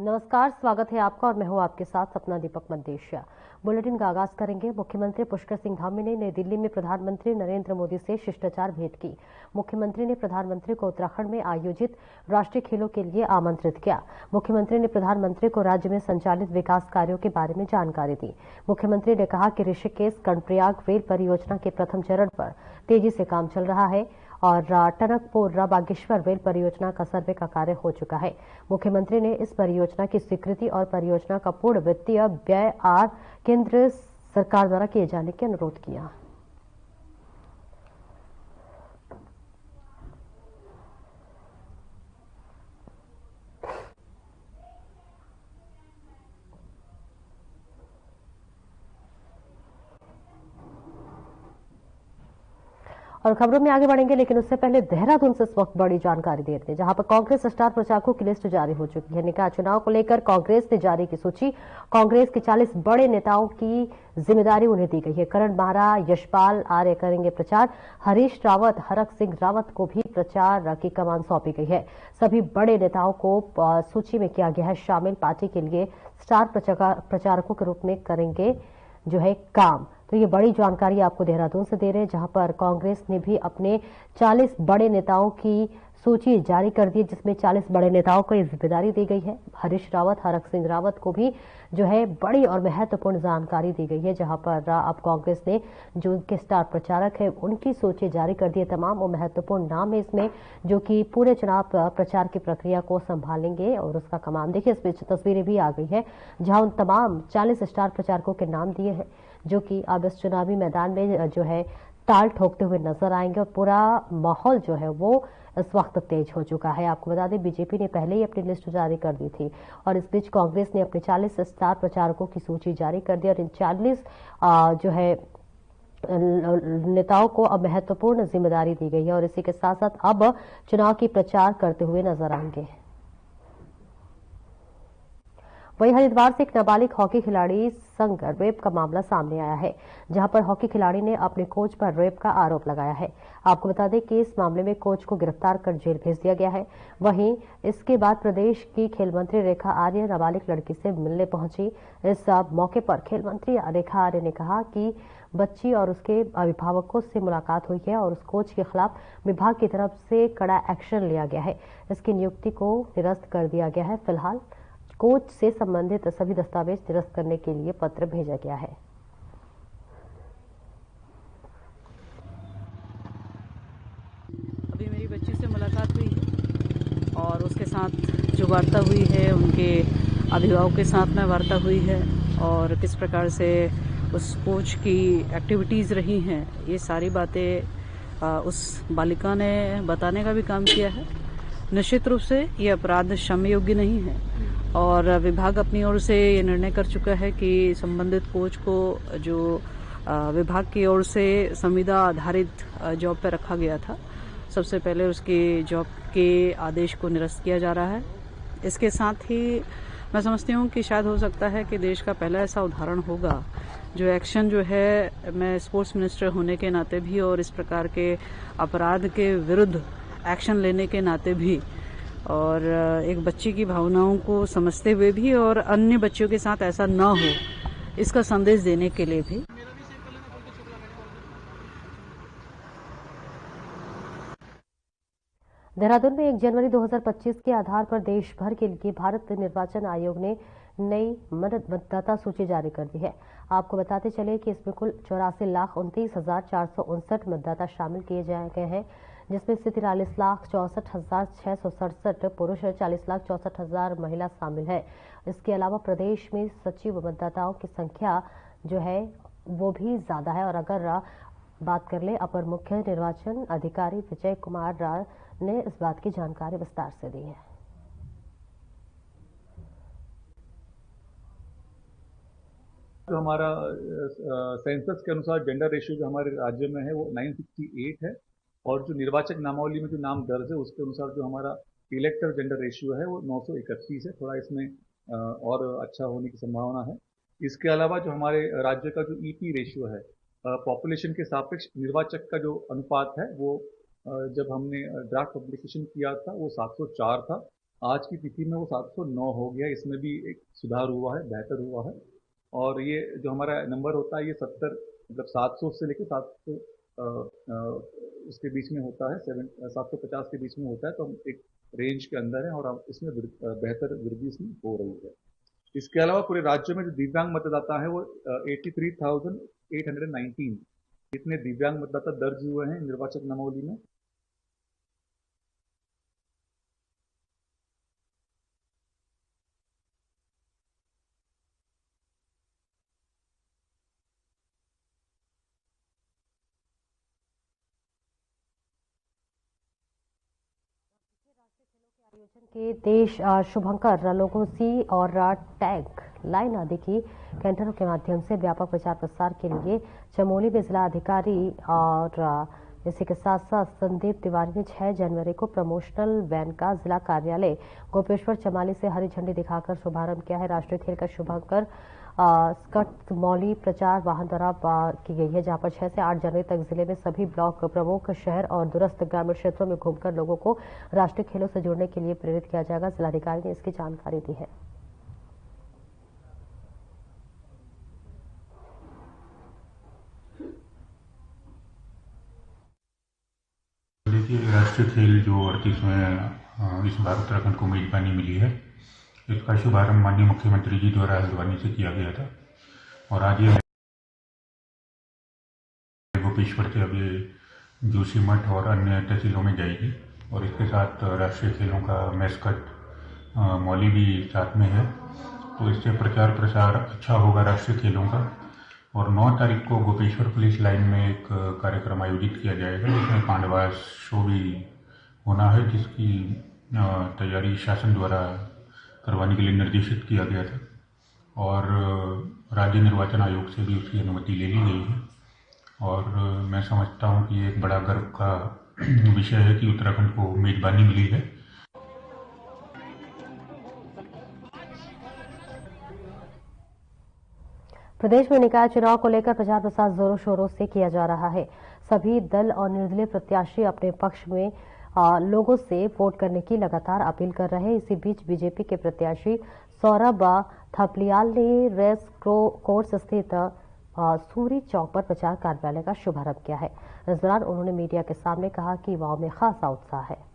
नमस्कार, स्वागत है आपका और मैं हूं आपके साथ सपना दीपक मंदेशिया। बुलेटिन का आगाज करेंगे। मुख्यमंत्री पुष्कर सिंह धामी ने नई दिल्ली में प्रधानमंत्री नरेंद्र मोदी से शिष्टाचार भेंट की। मुख्यमंत्री ने प्रधानमंत्री को उत्तराखंड में आयोजित राष्ट्रीय खेलों के लिए आमंत्रित किया। मुख्यमंत्री ने प्रधानमंत्री को राज्य में संचालित विकास कार्यों के बारे में जानकारी दी। मुख्यमंत्री ने कहा कि ऋषिकेश कर्णप्रयाग रेल परियोजना के प्रथम चरण पर तेजी से काम चल रहा है और टनकपुर बागेश्वर रेल परियोजना का सर्वे का कार्य हो चुका है। मुख्यमंत्री ने इस परियोजना की स्वीकृति और परियोजना का पूर्ण वित्तीय व्यय केंद्र सरकार द्वारा किए जाने के अनुरोध किया। और खबरों में आगे बढ़ेंगे, लेकिन उससे पहले देहरादून से इस वक्त बड़ी जानकारी दे रहे हैं, जहां पर कांग्रेस स्टार प्रचारकों की लिस्ट जारी हो चुकी है। निकाय चुनाव को लेकर कांग्रेस ने जारी की सूची। कांग्रेस के 40 बड़े नेताओं की जिम्मेदारी उन्हें दी गई है। करण माहरा, यशपाल आर्य करेंगे प्रचार। हरीश रावत, हरक सिंह रावत को भी प्रचार की कमान सौंपी गई है। सभी बड़े नेताओं को सूची में किया गया है शामिल। पार्टी के लिए स्टार प्रचारकों के रूप में करेंगे काम। तो ये बड़ी जानकारी आपको देहरादून से दे रहे हैं, जहां पर कांग्रेस ने भी अपने 40 बड़े नेताओं की सूची जारी कर दी, जिसमें 40 बड़े नेताओं को ये जिम्मेदारी दी गई है। हरीश रावत, हरक सिंह रावत को भी बड़ी और महत्वपूर्ण जानकारी दी गई है, जहां पर अब कांग्रेस ने जो उनके स्टार प्रचारक है उनकी सूची जारी कर दी है। तमाम वो महत्वपूर्ण नाम है इसमें, जो कि पूरे चुनाव प्रचार की प्रक्रिया को संभालेंगे और उसका कमान। देखिए, इस बीच तस्वीरें भी आ गई है, जहां उन तमाम 40 स्टार प्रचारकों के नाम दिए हैं, जो कि अब इस चुनावी मैदान में ताल ठोकते हुए नजर आएंगे। और पूरा माहौल वो इस वक्त तेज हो चुका है। आपको बता दें, बीजेपी ने पहले ही अपनी लिस्ट जारी कर दी थी और इस बीच कांग्रेस ने अपने 40 स्टार प्रचारकों की सूची जारी कर दी और इन 40 नेताओं को अब महत्वपूर्ण जिम्मेदारी दी गई है और इसी के साथ साथ अब चुनाव की प्रचार करते हुए नजर आएंगे। वहीं हरिद्वार से एक नाबालिग हॉकी खिलाड़ी संग रेप का मामला सामने आया है, जहां पर हॉकी खिलाड़ी ने अपने कोच पर रेप का आरोप लगाया है। आपको बता दें कि इस मामले में कोच को गिरफ्तार कर जेल भेज दिया गया है। वहीं इसके बाद प्रदेश की खेल मंत्री रेखा आर्य नाबालिग लड़की से मिलने पहुंची। इस मौके पर खेल मंत्री रेखा आर्य ने कहा कि बच्ची और उसके अभिभावकों से मुलाकात हुई है और उस कोच के खिलाफ विभाग की तरफ से कड़ा एक्शन लिया गया है। इसकी नियुक्ति को निरस्त कर दिया गया है। फिलहाल कोच से संबंधित सभी दस्तावेज निरस्त करने के लिए पत्र भेजा गया है। अभी मेरी बच्ची से मुलाकात हुई है और उसके साथ जो वार्ता हुई है, उनके अभिभावक के साथ में वार्ता हुई है और किस प्रकार से उस कोच की एक्टिविटीज़ रही हैं, ये सारी बातें उस बालिका ने बताने का भी काम किया है। निश्चित रूप से ये अपराध क्षम्य योग्य नहीं है और विभाग अपनी ओर से ये निर्णय कर चुका है कि संबंधित कोच को जो विभाग की ओर से संविदा आधारित जॉब पर रखा गया था, सबसे पहले उसकी जॉब के आदेश को निरस्त किया जा रहा है। इसके साथ ही मैं समझती हूँ कि शायद हो सकता है कि देश का पहला ऐसा उदाहरण होगा जो एक्शन मैं स्पोर्ट्स मिनिस्टर होने के नाते भी और इस प्रकार के अपराध के विरुद्ध एक्शन लेने के नाते भी और एक बच्ची की भावनाओं को समझते हुए भी और अन्य बच्चियों के साथ ऐसा न हो, इसका संदेश देने के लिए भी। देहरादून में 1 जनवरी 2025 के आधार पर देश भर के लिए भारत निर्वाचन आयोग ने नई मतदाता सूची जारी कर दी है। आपको बताते चले कि इसमें कुल 84,29,459 मतदाता शामिल किए गए हैं, जिसमें से 43,64,667 पुरुष, 40,64,000 महिला शामिल है। इसके अलावा प्रदेश में सचिव मतदाताओं की संख्या वो भी ज्यादा है। और अगर बात कर ले, अपर मुख्य निर्वाचन अधिकारी विजय कुमार राव ने इस बात की जानकारी विस्तार से दी है। जो हमारा सेंसस के अनुसार जेंडर रेशियो जो हमारे राज्य में है वो 968 है और जो निर्वाचक नामावली में जो नाम दर्ज है उसके अनुसार जो हमारा इलेक्टर जेंडर रेशियो है वो 931 है। थोड़ा इसमें और अच्छा होने की संभावना है। इसके अलावा जो हमारे राज्य का जो ईपी रेशियो है, पॉपुलेशन के सापेक्ष निर्वाचक का जो अनुपात है वो जब हमने ड्राफ्ट पब्लिकेशन किया था वो 704 था आज की तिथि में वो 709 हो गया। इसमें भी एक सुधार हुआ है, बेहतर हुआ है। और ये जो हमारा नंबर होता है ये 70 मतलब 700 से लेकर 700 उसके बीच में होता है, 750 के बीच में होता है। तो हम एक रेंज के अंदर है और हम इसमें बेहतर वृद्धि इसमें हो रही है। इसके अलावा पूरे राज्य में जो दिव्यांग मतदाता है वो 83,819 इतने दिव्यांग मतदाता दर्ज हुए हैं निर्वाचक नामावली में। आयोजन के देश शुभंकर लोगों सी और टैग लाइन आदि की कैंटरों के माध्यम से व्यापक प्रचार प्रसार के लिए चमोली में जिला अधिकारी और इसी के साथ साथ संदीप तिवारी ने 6 जनवरी को प्रमोशनल वैन का जिला कार्यालय गोपेश्वर चमाली से हरी झंडी दिखाकर शुभारंभ किया है। राष्ट्रीय खेल का शुभंकर स्कट मौली प्रचार वाहन द्वारा की गई है, जहां पर 6 से 8 जनवरी तक जिले में सभी ब्लॉक प्रमुख शहर और दूरस्थ ग्रामीण क्षेत्रों में घूमकर लोगों को राष्ट्रीय खेलों से जुड़ने के लिए प्रेरित किया जाएगा। जिलाधिकारी ने इसकी जानकारी दी है। राष्ट्रीय खेल जो 38वें इस बार उत्तराखंड को मेजबानी मिली है, इसका शुभारंभ माननीय मुख्यमंत्री जी द्वारा हल्द्वानी से किया गया था और आज ये गोपेश्वर से अभी जोशीमठ और अन्य तहसीलों में जाएगी और इसके साथ राष्ट्रीय खेलों का मैस्कट मौली भी साथ में है। तो इससे प्रचार प्रसार अच्छा होगा राष्ट्रीय खेलों का। और 9 तारीख को गोपेश्वर पुलिस लाइन में एक कार्यक्रम आयोजित किया जाएगा जिसमें पांडवास शो भी होना है, जिसकी तैयारी शासन द्वारा करवाने के लिए निर्देशित किया गया था और राज्य निर्वाचन आयोग से भी उसकी अनुमति ले ली गई है। और मैं समझता हूं कि एक बड़ा गर्व का विषय है कि उत्तराखंड को मेजबानी मिली है। प्रदेश में निकाय चुनाव को लेकर प्रचार प्रसार जोरों शोरों से किया जा रहा है। सभी दल और निर्दलीय प्रत्याशी अपने पक्ष में लोगों से वोट करने की लगातार अपील कर रहे हैं। इसी बीच बीजेपी के प्रत्याशी सौरभ थपलियाल ने रेस कोर्स स्थित सूरी चौक पर प्रचार कार्यालय का शुभारंभ किया है। इस दौरान उन्होंने मीडिया के सामने कहा कि युवाओं में खासा उत्साह है।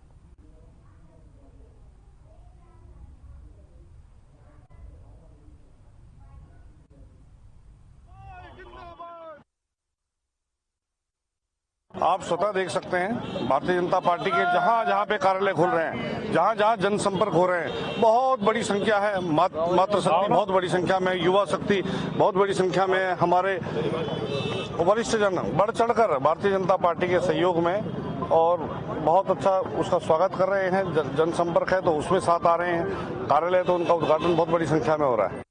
आप स्वतः देख सकते हैं भारतीय जनता पार्टी के जहां जहां पे कार्यालय खुल रहे हैं, जहां जहां जनसंपर्क हो रहे हैं, बहुत बड़ी संख्या है। मातृ शक्ति बहुत बड़ी संख्या में, युवा शक्ति बहुत बड़ी संख्या में, हमारे वरिष्ठ जन बढ़ चढ़कर भारतीय जनता पार्टी के सहयोग में और बहुत अच्छा उसका स्वागत कर रहे हैं। जनसंपर्क है तो उसमें साथ आ रहे हैं। कार्यालय तो उनका उद्घाटन बहुत बड़ी संख्या में हो रहा है।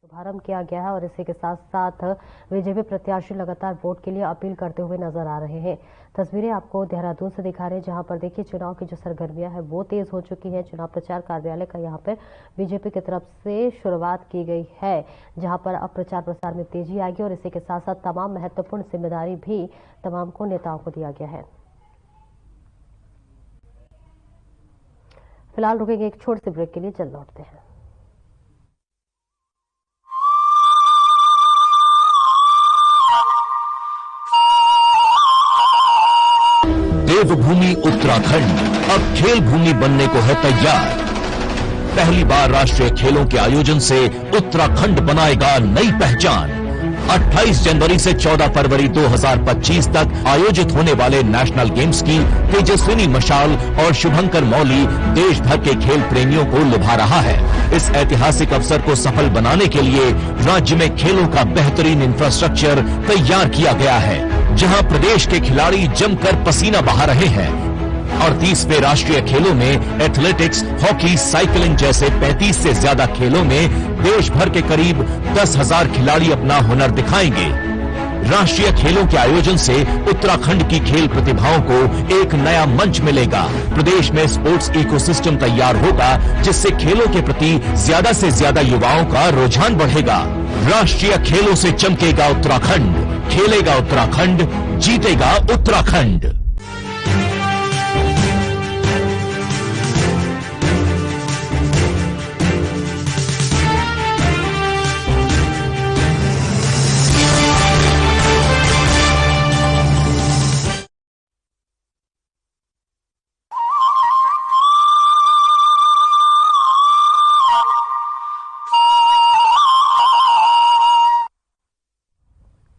शुभारंभ किया गया है और इसी के साथ साथ बीजेपी प्रत्याशी लगातार वोट के लिए अपील करते हुए नजर आ रहे हैं। तस्वीरें आपको देहरादून से दिखा रहे हैं, जहां पर देखिए चुनाव की जो सरगर्मियां है वो तेज हो चुकी है। चुनाव प्रचार कार्यालय का यहां पर बीजेपी की तरफ से शुरुआत की गई है, जहां पर अब प्रचार प्रसार में तेजी आएगी और इसी के साथ साथ तमाम महत्वपूर्ण जिम्मेदारी भी तमाम को नेताओं को दिया गया है। फिलहाल रुकेंगे एक छोटे से ब्रेक के लिए, जल्द लौटते हैं। देवभूमि उत्तराखंड अब खेल भूमि बनने को है तैयार। पहली बार राष्ट्रीय खेलों के आयोजन से उत्तराखंड बनाएगा नई पहचान। 28 जनवरी से 14 फरवरी 2025 तक आयोजित होने वाले नेशनल गेम्स की तेजस्विनी मशाल और शुभंकर मौली देश भर के खेल प्रेमियों को लुभा रहा है। इस ऐतिहासिक अवसर को सफल बनाने के लिए राज्य में खेलों का बेहतरीन इंफ्रास्ट्रक्चर तैयार किया गया है, जहां प्रदेश के खिलाड़ी जमकर पसीना बहा रहे हैं। 38वें राष्ट्रीय खेलों में एथलेटिक्स, हॉकी, साइकिलिंग जैसे 35 से ज्यादा खेलों में देश भर के करीब 10,000 खिलाड़ी अपना हुनर दिखाएंगे। राष्ट्रीय खेलों के आयोजन से उत्तराखंड की खेल प्रतिभाओं को एक नया मंच मिलेगा। प्रदेश में स्पोर्ट्स इकोसिस्टम तैयार होगा, जिससे खेलों के प्रति ज्यादा से ज्यादा युवाओं का रुझान बढ़ेगा। राष्ट्रीय खेलों से चमकेगा उत्तराखंड। खेलेगा उत्तराखंड, जीतेगा उत्तराखंड।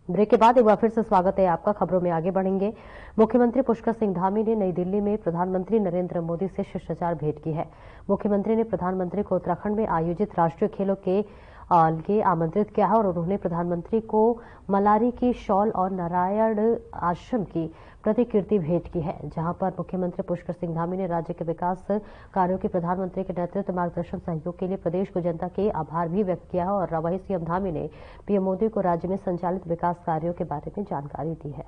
ब्रेक के बाद एक बार फिर से स्वागत है आपका। खबरों में आगे बढ़ेंगे। मुख्यमंत्री पुष्कर सिंह धामी ने नई दिल्ली में प्रधानमंत्री नरेंद्र मोदी से शिष्टाचार भेंट की है। मुख्यमंत्री ने प्रधानमंत्री को उत्तराखंड में आयोजित राष्ट्रीय खेलों के लिए आमंत्रित किया है और उन्होंने प्रधानमंत्री को मलारी की शॉल और नारायण आश्रम की प्रतिकृति भेंट की है, जहां पर मुख्यमंत्री पुष्कर सिंह धामी ने राज्य के विकास कार्यों की प्रधानमंत्री के नेतृत्व मार्गदर्शन सहयोग के लिए प्रदेश को जनता के आभार भी व्यक्त किया है। और वहीं सीएम धामी ने पीएम मोदी को राज्य में संचालित विकास कार्यों के बारे में जानकारी दी है।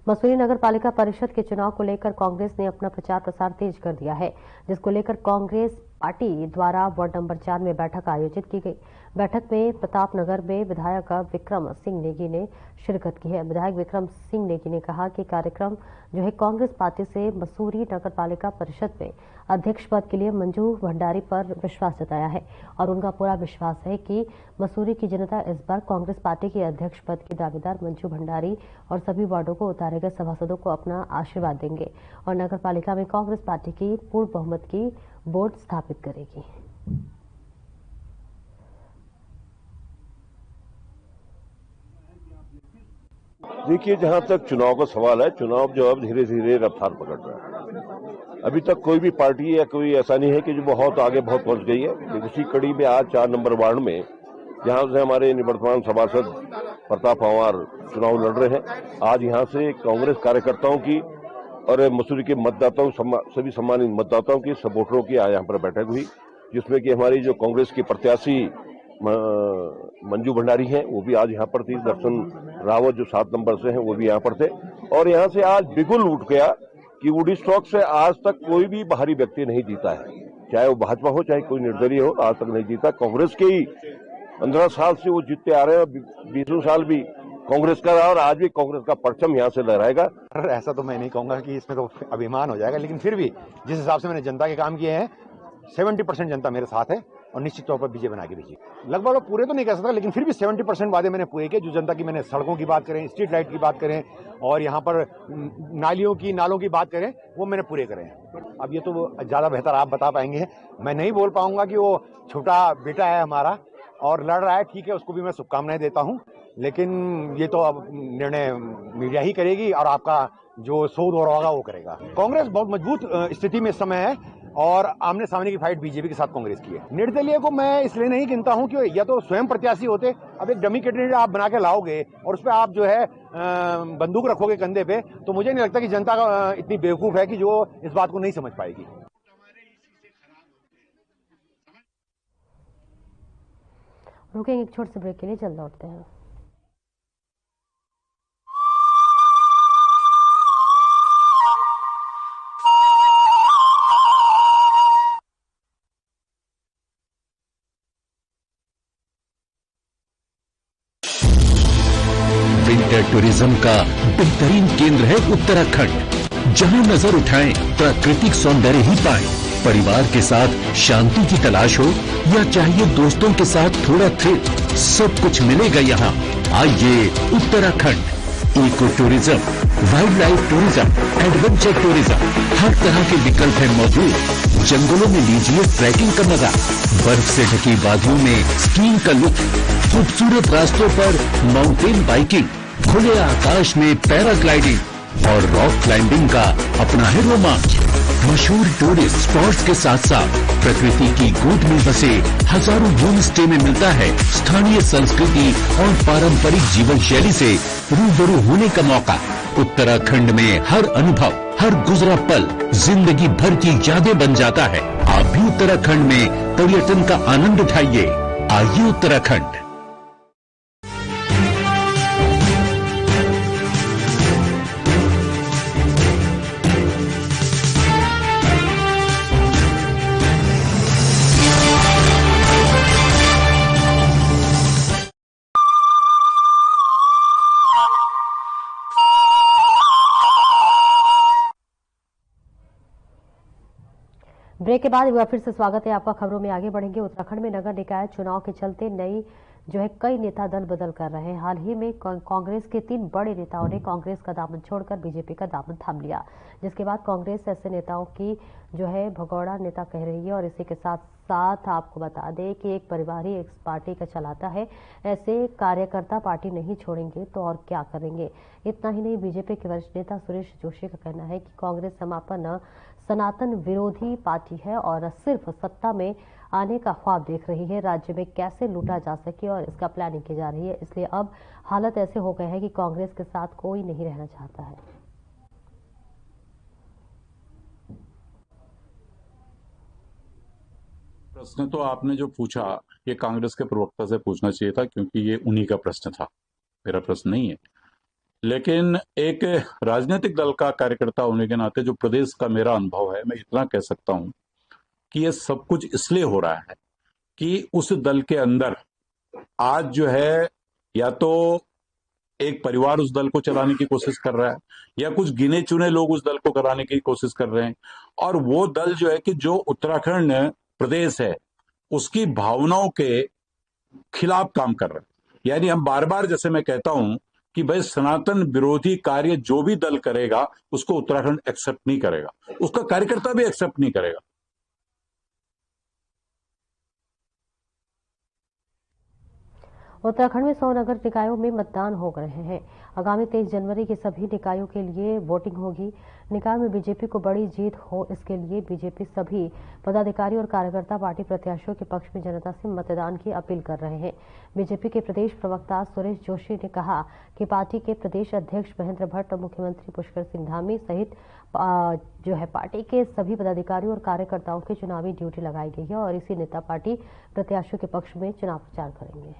मसूरी नगर पालिका परिषद के चुनाव को लेकर कांग्रेस ने अपना प्रचार प्रसार तेज कर दिया है, जिसको लेकर कांग्रेस पार्टी द्वारा वार्ड नंबर 4 में बैठक आयोजित की गई। बैठक में प्रतापनगर में विधायक विक्रम सिंह नेगी ने शिरकत की है। विधायक विक्रम सिंह नेगी ने कहा कि कार्यक्रम जो है कांग्रेस पार्टी से मसूरी नगर पालिका परिषद में अध्यक्ष पद के लिए मंजू भंडारी पर विश्वास जताया है और उनका पूरा विश्वास है कि मसूरी की जनता इस बार कांग्रेस पार्टी के अध्यक्ष पद की दावेदार मंजू भंडारी और सभी वार्डों को उतारे गए सभासदों को अपना आशीर्वाद देंगे और नगर पालिका में कांग्रेस पार्टी की पूर्ण बहुमत की बोर्ड स्थापित करेगी। देखिए, जहां तक चुनाव का सवाल है, चुनाव जो अब धीरे धीरे रफ्तार पकड़ रहा है। अभी तक कोई भी पार्टी या कोई ऐसा नहीं है कि जो बहुत आगे बहुत पहुंच गई है। उसी कड़ी में आज 4 नंबर वार्ड में जहां से हमारे निवर्तमान सभासद प्रताप पवार चुनाव लड़ रहे हैं, आज यहां से कांग्रेस कार्यकर्ताओं की और मसूरी के मतदाताओं, सभी सम्मानित मतदाताओं की, सपोर्टरों की आज यहाँ पर बैठक हुई, जिसमें कि हमारी जो कांग्रेस की प्रत्याशी मंजू भंडारी हैं वो भी आज यहाँ पर थी। दर्शन रावत जो 7 नंबर से हैं वो भी यहाँ पर थे। और यहाँ से आज बिगुल उठ गया कि वुडी स्टॉक से आज तक कोई भी बाहरी व्यक्ति नहीं जीता है, चाहे वो भाजपा हो चाहे कोई निर्दलीय हो, आज तक नहीं जीता। कांग्रेस के ही 15 साल से वो जीतते आ रहे हैं, 20 साल भी कांग्रेस का रहा और आज भी कांग्रेस का परचम यहाँ से लहराएगा। ऐसा तो मैं नहीं कहूंगा कि इसमें तो अभिमान हो जाएगा, लेकिन फिर भी जिस हिसाब से मैंने जनता के काम किए हैं, 70% जनता मेरे साथ है और निश्चित तौर पर बीजेपी बना के भेजी। लगभग पूरे तो नहीं कह सकता, लेकिन फिर भी 70% वादे मैंने पूरे किए। जो जनता की, मैंने सड़कों की बात करें, स्ट्रीट लाइट की बात करें और यहाँ पर नालों की बात करें, वो मैंने पूरे करे हैं। अब ये तो ज्यादा बेहतर आप बता पाएंगे। मैं नहीं बोल पाऊंगा कि वो छोटा बेटा है हमारा और लड़ रहा है, ठीक है, उसको भी मैं शुभकामनाएं देता हूं, लेकिन ये तो अब निर्णय मीडिया ही करेगी और आपका जो शोध हो रहा होगा वो करेगा। कांग्रेस बहुत मजबूत स्थिति में इस समय है और आमने सामने की फाइट बीजेपी के साथ कांग्रेस की है। निर्दलीय को मैं इसलिए नहीं गिनता हूं कि या तो स्वयं प्रत्याशी होते। अब एक डमी कैंडिडेट आप बना के लाओगे और उस पर आप जो है बंदूक रखोगे कंधे पे, तो मुझे नहीं लगता कि जनता इतनी बेवकूफ है कि जो इस बात को नहीं समझ पाएगी। रुकेंगे एक छोटे से ब्रेक के लिए, जल्द लौटते हैं। विंटर टूरिज्म का बेहतरीन केंद्र है उत्तराखंड। जहां नजर उठाएं प्राकृतिक सौंदर्य ही पाएं। परिवार के साथ शांति की तलाश हो या चाहिए दोस्तों के साथ थोड़ा थ्रिल, सब कुछ मिलेगा यहाँ। आइए Uttarakhand. Eco tourism, wild life tourism, adventure tourism, हर तरह के विकल्प है मौजूद। जंगलों में लीजिए ट्रैकिंग का मजा, बर्फ से ढकी वादियों में स्कीइंग का लुत्फ, खूबसूरत रास्तों पर माउंटेन बाइकिंग, खुले आकाश में पैराग्लाइडिंग और रॉक क्लाइंबिंग का अपना है रोमांच। मशहूर टूरिस्ट स्पॉट्स के साथ साथ प्रकृति की गोद में बसे हजारों होम स्टे में मिलता है स्थानीय संस्कृति और पारंपरिक जीवन शैली से रूबरू होने का मौका। उत्तराखंड में हर अनुभव, हर गुजरा पल जिंदगी भर की यादें बन जाता है। आप भी उत्तराखंड में पर्यटन का आनंद उठाइए। आइए उत्तराखंड। ब्रेक के बाद एक बार फिर से स्वागत है आपका। खबरों में आगे बढ़ेंगे। उत्तराखंड में नगर निकाय चुनाव के चलते कई नेता दल बदल कर रहे हैं। हाल ही में कांग्रेस के 3 बड़े नेताओं ने कांग्रेस का दामन छोड़कर बीजेपी का दामन थाम लिया, जिसके बाद कांग्रेस ऐसे नेताओं की भगौड़ा नेता कह रही है। और इसी के साथ साथ आपको बता दें कि एक परिवार ही एक पार्टी का चलाता है, ऐसे कार्यकर्ता पार्टी नहीं छोड़ेंगे तो और क्या करेंगे। इतना ही नहीं, बीजेपी के वरिष्ठ नेता सुरेश जोशी का कहना है कि कांग्रेस समापन सनातन विरोधी पार्टी है और सिर्फ सत्ता में आने का ख्वाब देख रही है। राज्य में कैसे लूटा जा सके और इसका प्लानिंग की जा रही है, इसलिए अब हालत ऐसे हो गए हैं कि कांग्रेस के साथ कोई नहीं रहना चाहता है। प्रश्न तो आपने जो पूछा ये कांग्रेस के प्रवक्ता से पूछना चाहिए था, क्योंकि ये उन्हीं का प्रश्न था, मेरा प्रश्न नहीं है। लेकिन एक राजनीतिक दल का कार्यकर्ता होने के नाते जो प्रदेश का मेरा अनुभव है, मैं इतना कह सकता हूं कि ये सब कुछ इसलिए हो रहा है कि उस दल के अंदर आज या तो एक परिवार उस दल को चलाने की कोशिश कर रहा है या कुछ गिने चुने लोग उस दल को कराने की कोशिश कर रहे हैं। और वो दल कि जो उत्तराखंड प्रदेश है उसकी भावनाओं के खिलाफ काम कर रहे हैं। यानी हम बार बार, जैसे मैं कहता हूं कि भाई सनातन विरोधी कार्य जो भी दल करेगा उसको उत्तराखंड एक्सेप्ट नहीं करेगा, उसका कार्यकर्ता भी एक्सेप्ट नहीं करेगा। उत्तराखंड में 100 नगर निकायों में मतदान हो रहे हैं। आगामी 23 जनवरी की सभी निकायों के लिए वोटिंग होगी। निकाय में बीजेपी को बड़ी जीत हो, इसके लिए बीजेपी सभी पदाधिकारी और कार्यकर्ता पार्टी प्रत्याशियों के पक्ष में जनता से मतदान की अपील कर रहे हैं। बीजेपी के प्रदेश प्रवक्ता सुरेश जोशी ने कहा कि पार्टी के प्रदेश अध्यक्ष महेंद्र भट्ट और मुख्यमंत्री पुष्कर सिंह धामी सहित पार्टी के सभी पदाधिकारियों और कार्यकर्ताओं की चुनावी ड्यूटी लगाई गई है और इसी नेता पार्टी प्रत्याशियों के पक्ष में चुनाव प्रचार करेंगे।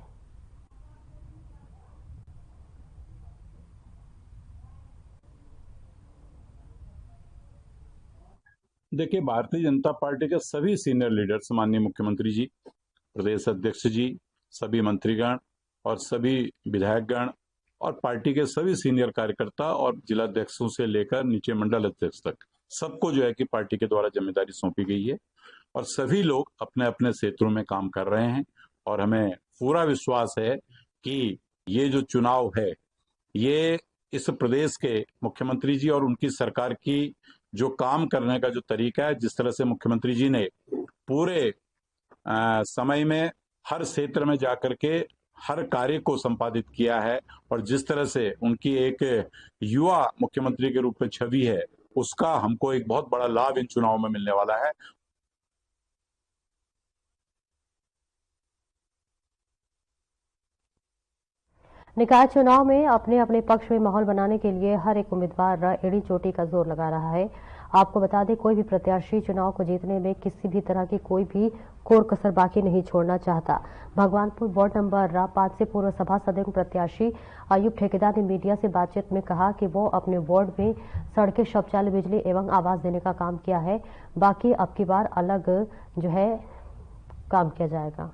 देखिए, भारतीय जनता पार्टी के सभी सीनियर लीडर्स, माननीय मुख्यमंत्री जी, प्रदेश अध्यक्ष जी, सभी मंत्रीगण और सभी विधायकगण और पार्टी के सभी सीनियर कार्यकर्ता और जिलाध्यक्षों से लेकर नीचे मंडल अध्यक्ष तक सबको कि पार्टी के द्वारा जिम्मेदारी सौंपी गई है और सभी लोग अपने अपने क्षेत्रों में काम कर रहे हैं। और हमें पूरा विश्वास है कि ये जो चुनाव है ये इस प्रदेश के मुख्यमंत्री जी और उनकी सरकार की जो काम करने का जो तरीका है, जिस तरह से मुख्यमंत्री जी ने पूरे समय में हर क्षेत्र में जाकर के हर कार्य को संपादित किया है और जिस तरह से उनकी एक युवा मुख्यमंत्री के रूप में छवि है, उसका हमको एक बहुत बड़ा लाभ इन चुनाव में मिलने वाला है। निकाय चुनाव में अपने अपने पक्ष में माहौल बनाने के लिए हर एक उम्मीदवार एड़ी चोटी का जोर लगा रहा है। आपको बता दें, कोई भी प्रत्याशी चुनाव को जीतने में किसी भी तरह की कोई भी कोर कसर बाकी नहीं छोड़ना चाहता। भगवानपुर वार्ड नंबर 5 से पूर्व सभा सदस्य प्रत्याशी अयूब ठेकेदार ने मीडिया से बातचीत में कहा कि वो अपने वार्ड में सड़कें, शौचालय, बिजली एवं आवास देने का काम किया है। बाकी अब की बार अलग काम किया जाएगा।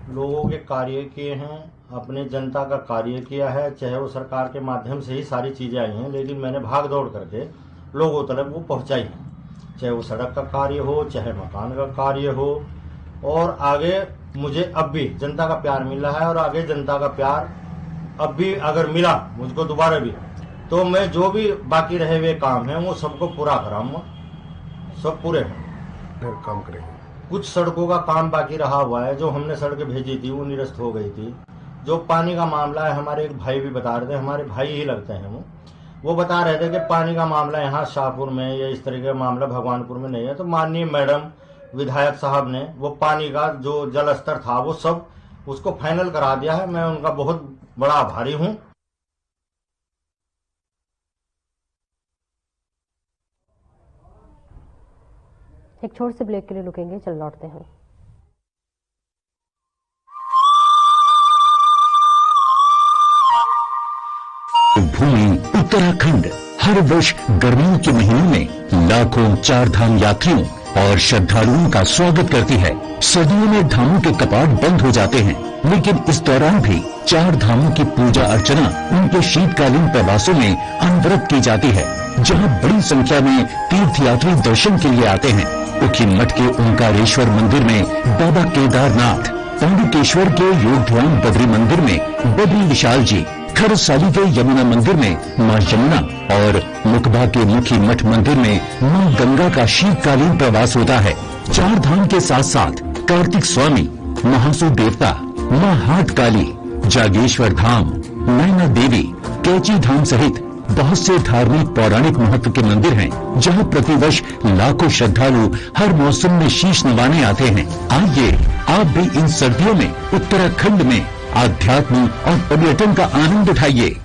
लोगों के कार्य किए हैं, अपने जनता का कार्य किया है, चाहे वो सरकार के माध्यम से ही सारी चीजें आई हैं, लेकिन मैंने भाग दौड़ करके लोगों तक वो पहुंचाई है, चाहे वो सड़क का कार्य हो, चाहे मकान का कार्य हो। और आगे मुझे अब भी जनता का प्यार मिल रहा है और आगे जनता का प्यार अब भी अगर मिला मुझको दोबारा भी, तो मैं जो भी बाकी रहे हुए काम है वो सबको पूरा कराऊंगा, सब पूरे काम करेंगे। कुछ सड़कों का काम बाकी रहा हुआ है, जो हमने सड़कें भेजी थी वो निरस्त हो गई थी। जो पानी का मामला है, हमारे एक भाई भी बता रहे थे, हमारे भाई ही लगते हैं वो बता रहे थे कि पानी का मामला यहाँ शाहपुर में या इस तरह का मामला भगवानपुर में नहीं है। तो माननीय मैडम विधायक साहब ने वो पानी का जो जल स्तर था वो सब उसको फाइनल करा दिया है। मैं उनका बहुत बड़ा आभारी हूँ। एक छोटे से ब्रेक के लिए रुकेंगे, चल लौटते हैं। भूमि उत्तराखंड हर वर्ष गर्मियों के महीनों में लाखों चार धाम यात्रियों और श्रद्धालुओं का स्वागत करती है। सर्दियों में धामों के कपाट बंद हो जाते हैं, लेकिन इस दौरान भी चार धामों की पूजा अर्चना उनके शीतकालीन प्रवासों में अनवरत की जाती है। जहां बड़ी संख्या में तीर्थयात्री दर्शन के लिए आते हैं। उखी मठ के ओंकारेश्वर मंदिर में बाबा केदारनाथ, पांडुकेश्वर के योगध्यान बद्री मंदिर में बद्री विशाल जी, खरसाली के यमुना मंदिर में मां यमुना और मुकबा के मुखी मठ मंदिर में मां गंगा का शीतकालीन प्रवास होता है। चार धाम के साथ साथ कार्तिक स्वामी, महासु देवता, मां हाट काली, जागेश्वर धाम, नैना देवी, कैची धाम सहित बहुत से धार्मिक पौराणिक महत्व के मंदिर हैं, जहां प्रतिवर्ष लाखों श्रद्धालु हर मौसम में शीश नवाने आते हैं। आइए आप भी इन सर्दियों में उत्तराखंड में आध्यात्म और पर्यटन का आनंद उठाइए।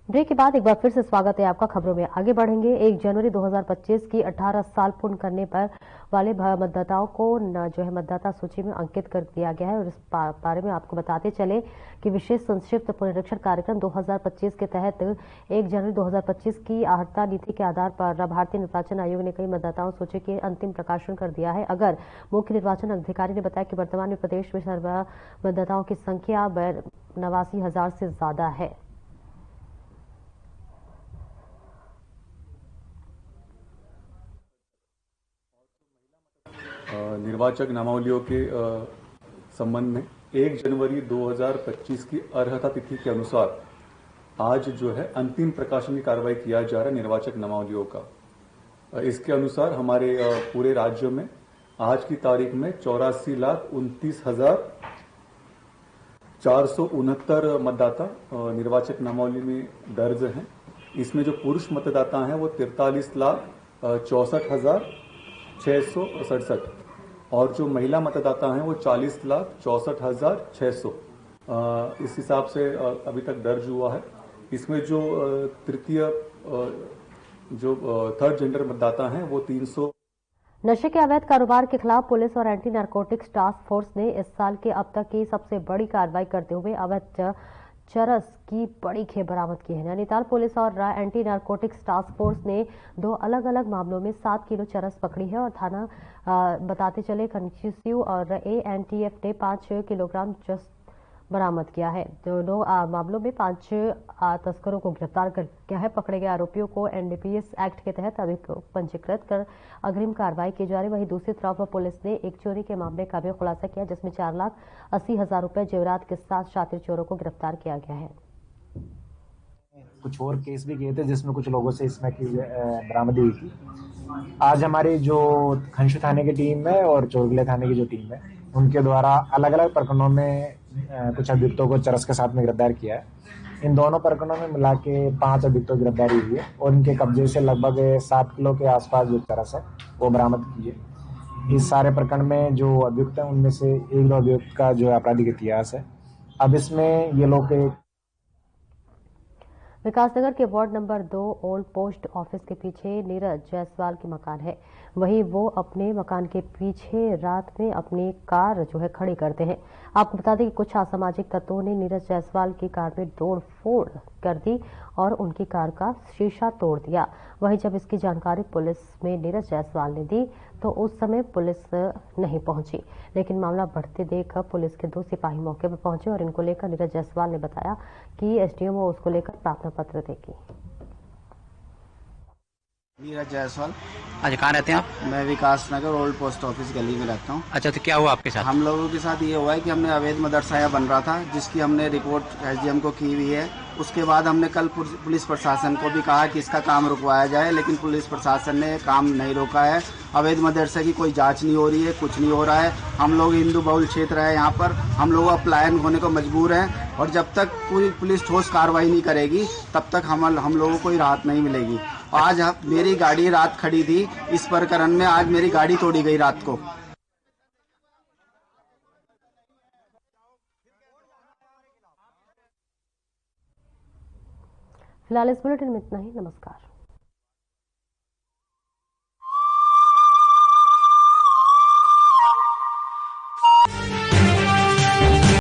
ब्रेक के बाद एक बार फिर से स्वागत है आपका। खबरों में आगे बढ़ेंगे। 1 जनवरी 2025 की 18 साल पूर्ण करने पर वाले मतदाताओं को जो है मतदाता सूची में अंकित कर दिया गया है और इस बारे में आपको बताते चले कि विशेष संक्षिप्त पुनरीक्षण कार्यक्रम 2025 के तहत 1 जनवरी 2025 की आहर्ता नीति के आधार पर भारतीय निर्वाचन आयोग ने कई मतदाताओं सूची के अंतिम प्रकाशन कर दिया है। अगर मुख्य निर्वाचन अधिकारी ने बताया कि वर्तमान में प्रदेश में सर्व मतदाताओं की संख्या 89,000 से ज्यादा है। निर्वाचक नामावलियों के संबंध में 1 जनवरी 2025 की अर्हता तिथि के अनुसार आज जो है अंतिम प्रकाशन की कार्रवाई किया जा रहा है निर्वाचक नामावलियों का। इसके अनुसार हमारे पूरे राज्य में आज की तारीख में 84,29,469 मतदाता निर्वाचक नामावली में दर्ज हैं। इसमें जो पुरुष मतदाता हैं वो 43,64,667 और जो महिला मतदाता हैं वो 40,64,600 इस हिसाब से अभी तक दर्ज हुआ है। इसमें जो तृतीय जो थर्ड जेंडर मतदाता हैं वो 300। नशे के अवैध कारोबार के खिलाफ पुलिस और एंटी नारकोटिक्स टास्क फोर्स ने इस साल के अब तक की सबसे बड़ी कार्रवाई करते हुए अवैध चरस की बड़ी खेप बरामद की है। नैनीताल पुलिस और एंटी नारकोटिक्स टास्क फोर्स ने 2 अलग अलग मामलों में 7 किलो चरस पकड़ी है और थाना बताते चले कंचीस्यू और एएनटीएफ ने 5 किलोग्राम चरस बरामद किया है। दोनों मामलों में 5 तस्करों को गिरफ्तार कर किया है। पकड़े गए आरोपियों को एनडीपीएस एक्ट के तहत अभियोग पंजीकृत कर अग्रिम कार्रवाई की जा रही। वहीं दूसरी तरफ पुलिस ने एक चोरी के मामले का भी खुलासा किया जिसमें 4,80,000 रुपए जेवरात के साथ शातिर चोरों को गिरफ्तार किया गया है। कुछ और केस भी किए थे जिसमें कुछ लोगों से इसमें की बरामदी हुई थी। आज हमारी जो खंशु थाने की टीम है और चोरगले थाने की जो टीम है उनके द्वारा अलग अलग प्रकरणों में कुछ अभियुक्तों को चरस के साथ में गिरफ्तार किया है। इन दोनों प्रकरणों में मिला के 5 अभियुक्तों की गिरफ्तारी हुई है और इनके कब्जे से लगभग 7 किलो के आसपास जो चरस है वो बरामद की है। इस सारे प्रकरण में जो अभियुक्त हैं उनमें से 1-2 अभियुक्त का जो आपराधिक इतिहास है। अब इसमें ये लोग विकासनगर के ward number 2 old post office के पीछे नीरज जायसवाल की मकान है। वहीं वो अपने मकान के पीछे रात में अपनी कार जो है खड़ी करते हैं। आपको बता दें कि कुछ असामाजिक तत्वों ने नीरज जायसवाल की कार में तोड़-फोड़ कर दी और उनकी कार का शीशा तोड़ दिया। वहीं जब इसकी जानकारी पुलिस में नीरज जायसवाल ने दी तो उस समय पुलिस नहीं पहुंची, लेकिन मामला बढ़ते देख पुलिस के 2 सिपाही मौके पर पहुंचे और इनको लेकर नीरज जायसवाल ने बताया कि एसडीएमओ उसको लेकर प्रार्थना पत्र देगी। नीरज जायसवाल। अच्छा, कहाँ रहते हैं आप? मैं विकास नगर ओल्ड पोस्ट ऑफिस गली में रहता हूँ। अच्छा, तो क्या हुआ आपके साथ? हम लोगों के साथ ये हुआ है कि हमने अवैध मदरसा यहाँ बन रहा था जिसकी हमने रिपोर्ट एसडीएम को की हुई है। उसके बाद हमने कल पुलिस प्रशासन को भी कहा कि इसका काम रुकवाया जाए, लेकिन पुलिस प्रशासन ने काम नहीं रोका है। अवैध मदरसे की कोई जांच नहीं हो रही है, कुछ नहीं हो रहा है। हम लोग हिंदू बहुल क्षेत्र है, यहाँ पर हम लोग अब पलायन होने को मजबूर हैं और जब तक पूरी पुलिस ठोस कार्रवाई नहीं करेगी तब तक हम लोगों को राहत नहीं मिलेगी। आज मेरी गाड़ी रात खड़ी थी इस प्रकरण में, आज मेरी गाड़ी तोड़ी गई रात को। फिलहाल इस बुलेटिन में इतना ही। नमस्कार।